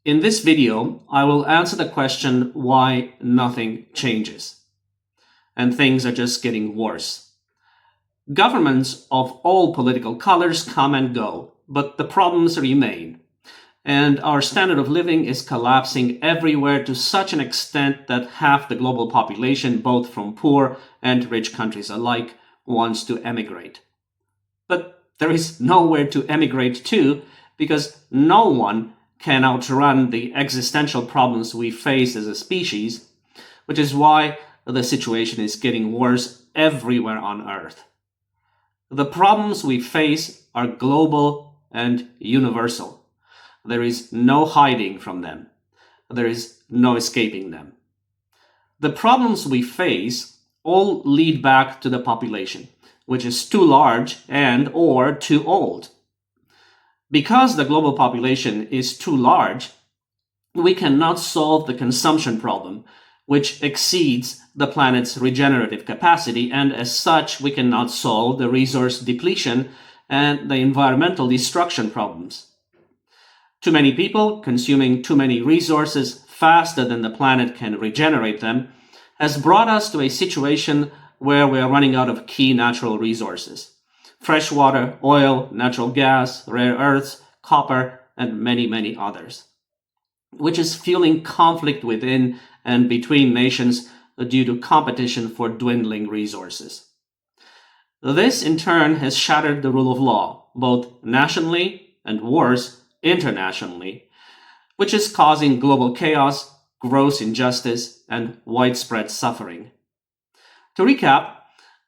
In this video, I will answer the question why nothing changes and things are just getting worse. Governments of all political colors come and go, but the problems remain. And our standard of living is collapsing everywhere to such an extent that half the global population, both from poor and rich countries alike, wants to emigrate. But there is nowhere to emigrate to because no one can outrun the existential problems we face as a species, which is why the situation is getting worse everywhere on Earth. The problems we face are global and universal. There is no hiding from them. There is no escaping them. The problems we face all lead back to the population, which is too large and/or too old. Because the global population is too large, we cannot solve the consumption problem, which exceeds the planet's regenerative capacity, and as such, we cannot solve the resource depletion and the environmental destruction problems. Too many people consuming too many resources faster than the planet can regenerate them has brought us to a situation where we are running out of key natural resources. Fresh water, oil, natural gas, rare earths, copper, and many, many others, which is fueling conflict within and between nations due to competition for dwindling resources. This, in turn, has shattered the rule of law, both nationally and worse, internationally, which is causing global chaos, gross injustice, and widespread suffering. To recap,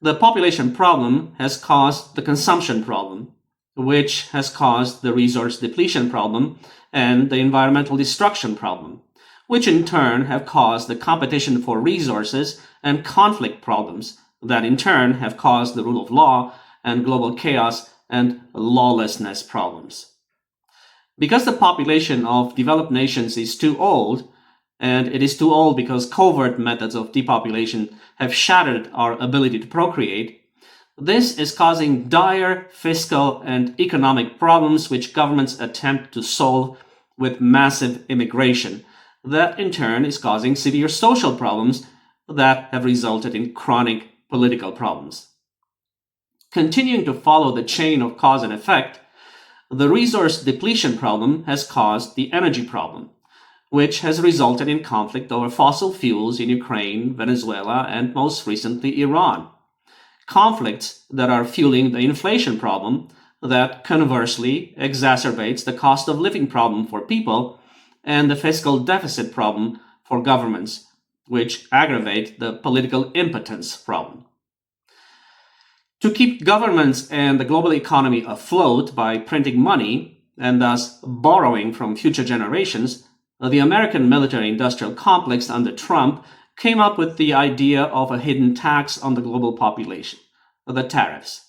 the population problem has caused the consumption problem, which has caused the resource depletion problem and the environmental destruction problem, which in turn have caused the competition for resources and conflict problems that in turn have caused the rule of law and global chaos and lawlessness problems. Because the population of developed nations is too old, and it is too old because covert methods of depopulation have shattered our ability to procreate, this is causing dire fiscal and economic problems which governments attempt to solve with massive immigration. That in turn is causing severe social problems that have resulted in chronic political problems. Continuing to follow the chain of cause and effect, the resource depletion problem has caused the energy problem, which has resulted in conflict over fossil fuels in Ukraine, Venezuela, and most recently Iran. Conflicts that are fueling the inflation problem that conversely exacerbates the cost of living problem for people and the fiscal deficit problem for governments, which aggravate the political impotence problem. To keep governments and the global economy afloat by printing money and thus borrowing from future generations, the American military-industrial complex under Trump came up with the idea of a hidden tax on the global population, the tariffs.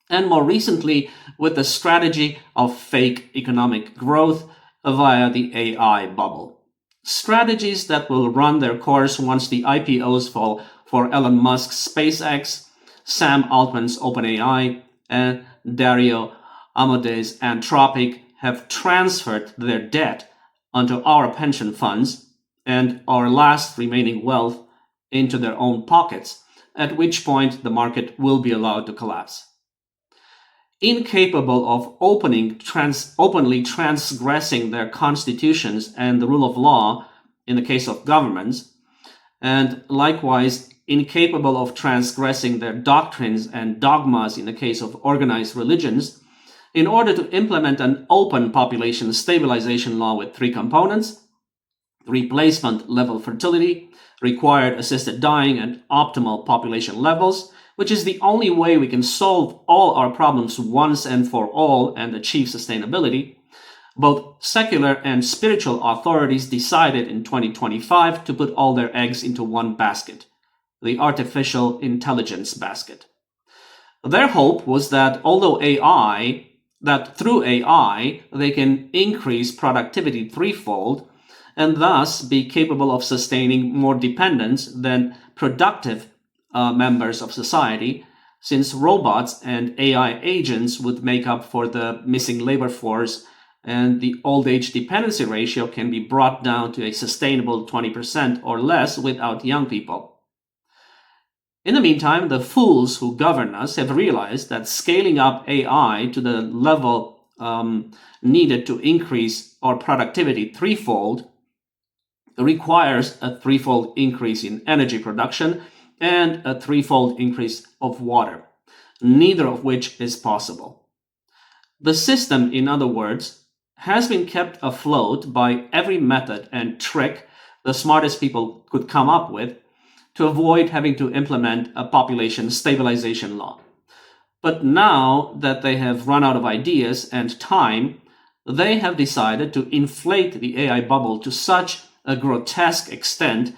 And more recently, with the strategy of fake economic growth via the AI bubble. Strategies that will run their course once the IPOs fall for Elon Musk's SpaceX, Sam Altman's OpenAI, and Dario Amode's Anthropic have transferred their debt onto our pension funds and our last remaining wealth into their own pockets, at which point the market will be allowed to collapse. Incapable of openly transgressing their constitutions and the rule of law in the case of governments, and likewise incapable of transgressing their doctrines and dogmas in the case of organized religions, in order to implement an open population stabilization law with three components: replacement level fertility, required assisted dying, and optimal population levels, which is the only way we can solve all our problems once and for all and achieve sustainability, both secular and spiritual authorities decided in 2025 to put all their eggs into one basket, the artificial intelligence basket. Their hope was that through AI, they can increase productivity threefold and thus be capable of sustaining more dependents than productive members of society, since robots and AI agents would make up for the missing labor force and the old age dependency ratio can be brought down to a sustainable 20% or less without young people. In the meantime, the fools who govern us have realized that scaling up AI to the level needed to increase our productivity threefold requires a threefold increase in energy production and a threefold increase of water, neither of which is possible. The system, in other words, has been kept afloat by every method and trick the smartest people could come up with to avoid having to implement a population stabilization law. But now that they have run out of ideas and time, they have decided to inflate the AI bubble to such a grotesque extent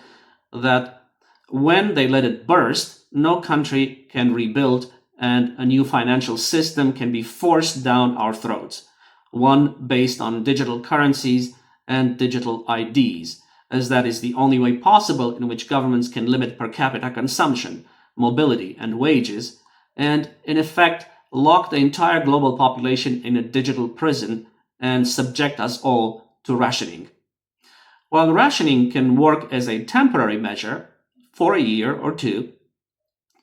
that when they let it burst, no country can rebuild and a new financial system can be forced down our throats, one based on digital currencies and digital IDs, as that is the only way possible in which governments can limit per capita consumption, mobility, and wages, and in effect lock the entire global population in a digital prison and subject us all to rationing. While rationing can work as a temporary measure for a year or two,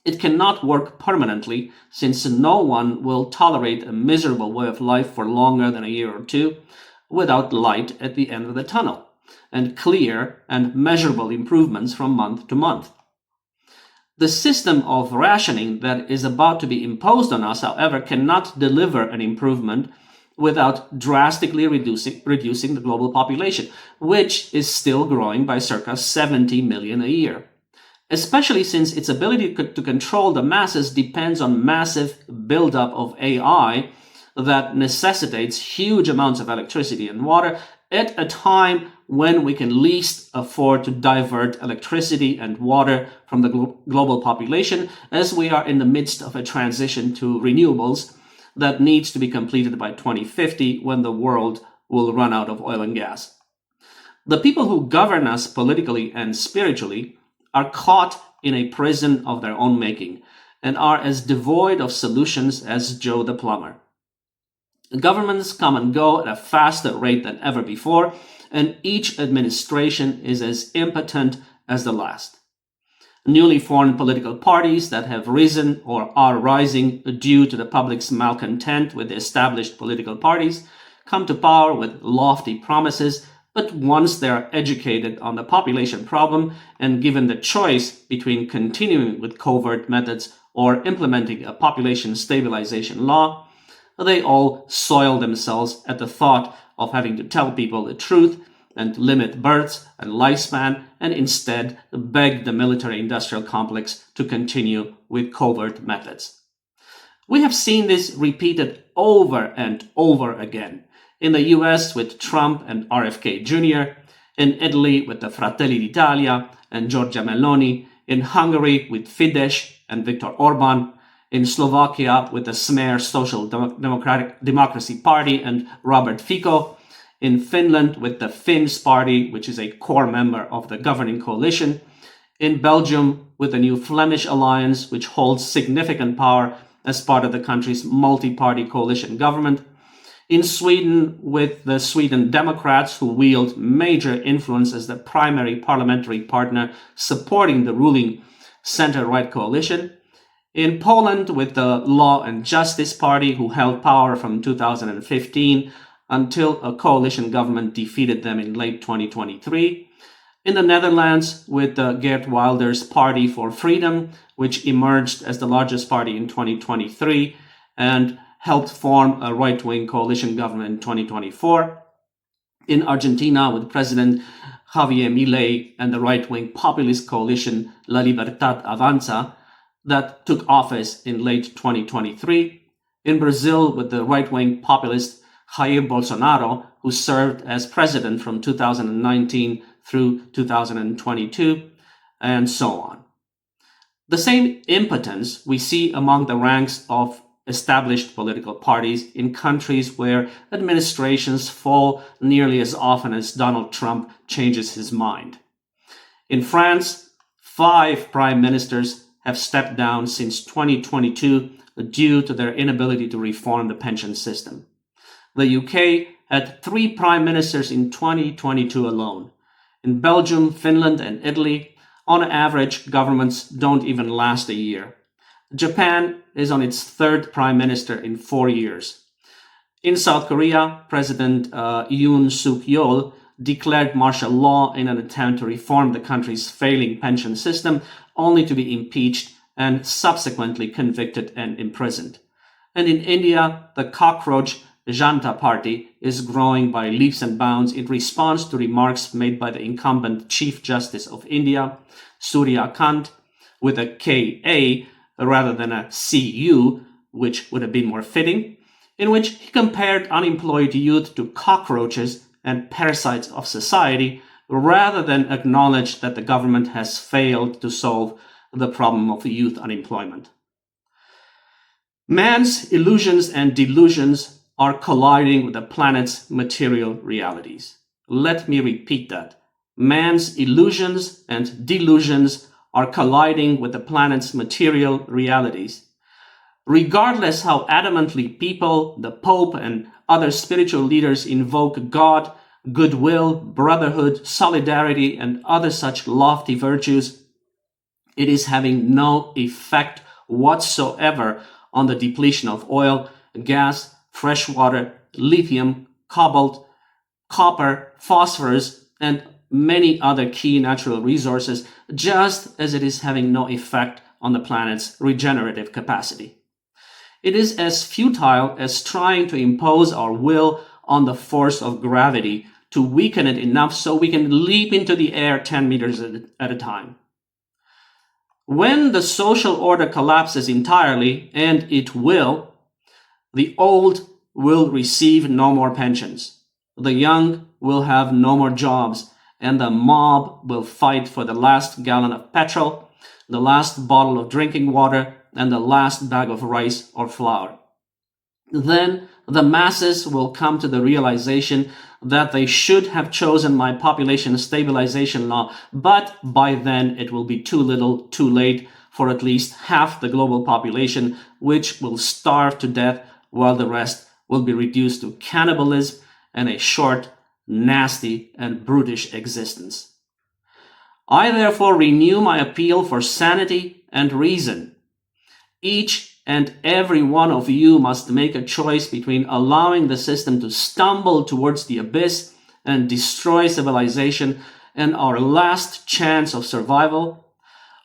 it cannot work permanently, since no one will tolerate a miserable way of life for longer than a year or two without light at the end of the tunnel and clear and measurable improvements from month to month. The system of rationing that is about to be imposed on us, however, cannot deliver an improvement without drastically reducing the global population, which is still growing by circa 70 million a year. Especially since its ability to control the masses depends on massive buildup of AI that necessitates huge amounts of electricity and water at a time when we can least afford to divert electricity and water from the global population, as we are in the midst of a transition to renewables that needs to be completed by 2050, when the world will run out of oil and gas. The people who govern us politically and spiritually are caught in a prison of their own making and are as devoid of solutions as Joe the plumber. Governments come and go at a faster rate than ever before, and each administration is as impotent as the last. Newly formed political parties that have risen or are rising due to the public's malcontent with the established political parties come to power with lofty promises, but once they are educated on the population problem and given the choice between continuing with covert methods or implementing a population stabilization law, they all soil themselves at the thought of having to tell people the truth and limit births and lifespan, and instead beg the military-industrial complex to continue with covert methods. We have seen this repeated over and over again. In the US with Trump and RFK Jr., in Italy with the Fratelli d'Italia and Giorgia Meloni, in Hungary with Fidesz and Viktor Orban, in Slovakia with the Smer Social Democracy Party and Robert Fico, in Finland with the Finns Party, which is a core member of the governing coalition, in Belgium with the new Flemish Alliance, which holds significant power as part of the country's multi-party coalition government, in Sweden with the Sweden Democrats, who wield major influence as the primary parliamentary partner supporting the ruling center-right coalition, in Poland with the Law and Justice Party, who held power from 2015 until a coalition government defeated them in late 2023. In the Netherlands with the Geert Wilders Party for Freedom, which emerged as the largest party in 2023 and helped form a right-wing coalition government in 2024. In Argentina with President Javier Milei and the right-wing populist coalition La Libertad Avanza that took office in late 2023. In Brazil with the right-wing populist Jair Bolsonaro, who served as president from 2019 through 2022, and so on. The same impotence we see among the ranks of established political parties in countries where administrations fall nearly as often as Donald Trump changes his mind. In France, 5 prime ministers have stepped down since 2022 due to their inability to reform the pension system. The UK had 3 prime ministers in 2022 alone. In Belgium, Finland, and Italy, on average, governments don't even last a year. Japan is on its 3rd prime minister in 4 years. In South Korea, President Yoon Suk-yeol declared martial law in an attempt to reform the country's failing pension system, only to be impeached and subsequently convicted and imprisoned. And in India, the cockroach Janata Party is growing by leaps and bounds in response to remarks made by the incumbent Chief Justice of India, Surya Kant, with a K-A rather than a C-U, which would have been more fitting, in which he compared unemployed youth to cockroaches and parasites of society, rather than acknowledge that the government has failed to solve the problem of youth unemployment. Man's illusions and delusions are colliding with the planet's material realities. Let me repeat that. Man's illusions and delusions are colliding with the planet's material realities. Regardless how adamantly people, the Pope, and other spiritual leaders invoke God, goodwill, brotherhood, solidarity, and other such lofty virtues, it is having no effect whatsoever on the depletion of oil, gas, fresh water, lithium, cobalt, copper, phosphorus, and many other key natural resources, just as it is having no effect on the planet's regenerative capacity. It is as futile as trying to impose our will on the force of gravity to weaken it enough so we can leap into the air 10 meters at a time. When the social order collapses entirely, and it will, the old will receive no more pensions, the young will have no more jobs, and the mob will fight for the last gallon of petrol, the last bottle of drinking water, and the last bag of rice or flour. Then the masses will come to the realization that they should have chosen my Population Stabilization Law, but by then it will be too little, too late for at least half the global population, which will starve to death while the rest will be reduced to cannibalism and a short, nasty, and brutish existence. I therefore renew my appeal for sanity and reason. Each and every one of you must make a choice between allowing the system to stumble towards the abyss and destroy civilization and our last chance of survival,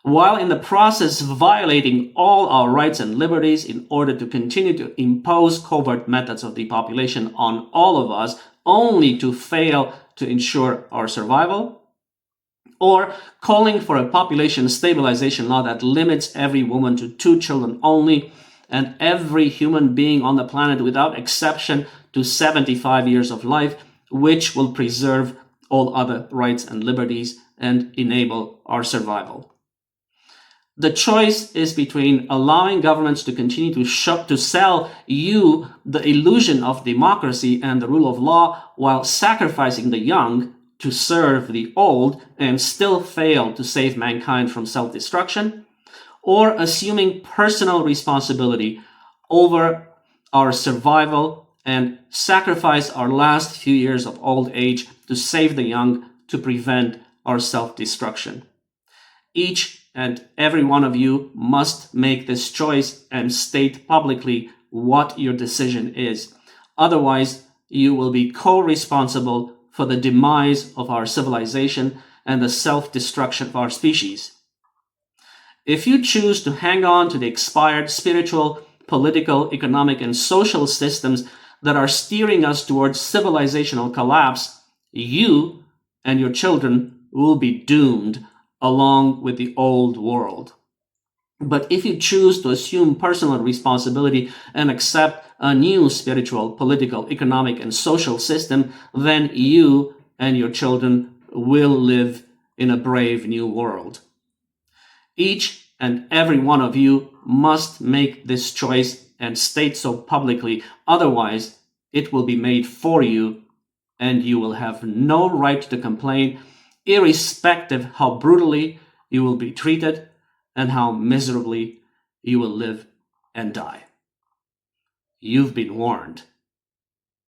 while in the process violating all our rights and liberties in order to continue to impose covert methods of depopulation on all of us, only to fail to ensure our survival, or calling for a population stabilization law that limits every woman to 2 children only and every human being on the planet without exception to 75 years of life, which will preserve all other rights and liberties and enable our survival. The choice is between allowing governments to continue to sell you the illusion of democracy and the rule of law while sacrificing the young to serve the old and still fail to save mankind from self-destruction, or assuming personal responsibility over our survival and sacrifice our last few years of old age to save the young to prevent our self-destruction. Each and every one of you must make this choice and state publicly what your decision is. Otherwise, you will be co-responsible for the demise of our civilization and the self-destruction of our species. If you choose to hang on to the expired spiritual, political, economic, and social systems that are steering us towards civilizational collapse, you and your children will be doomed along with the old world. But if you choose to assume personal responsibility and accept a new spiritual, political, economic, and social system, then you and your children will live in a brave new world. Each and every one of you must make this choice and state so publicly. Otherwise, it will be made for you, and you will have no right to complain, irrespective how brutally you will be treated and how miserably you will live and die. You've been warned.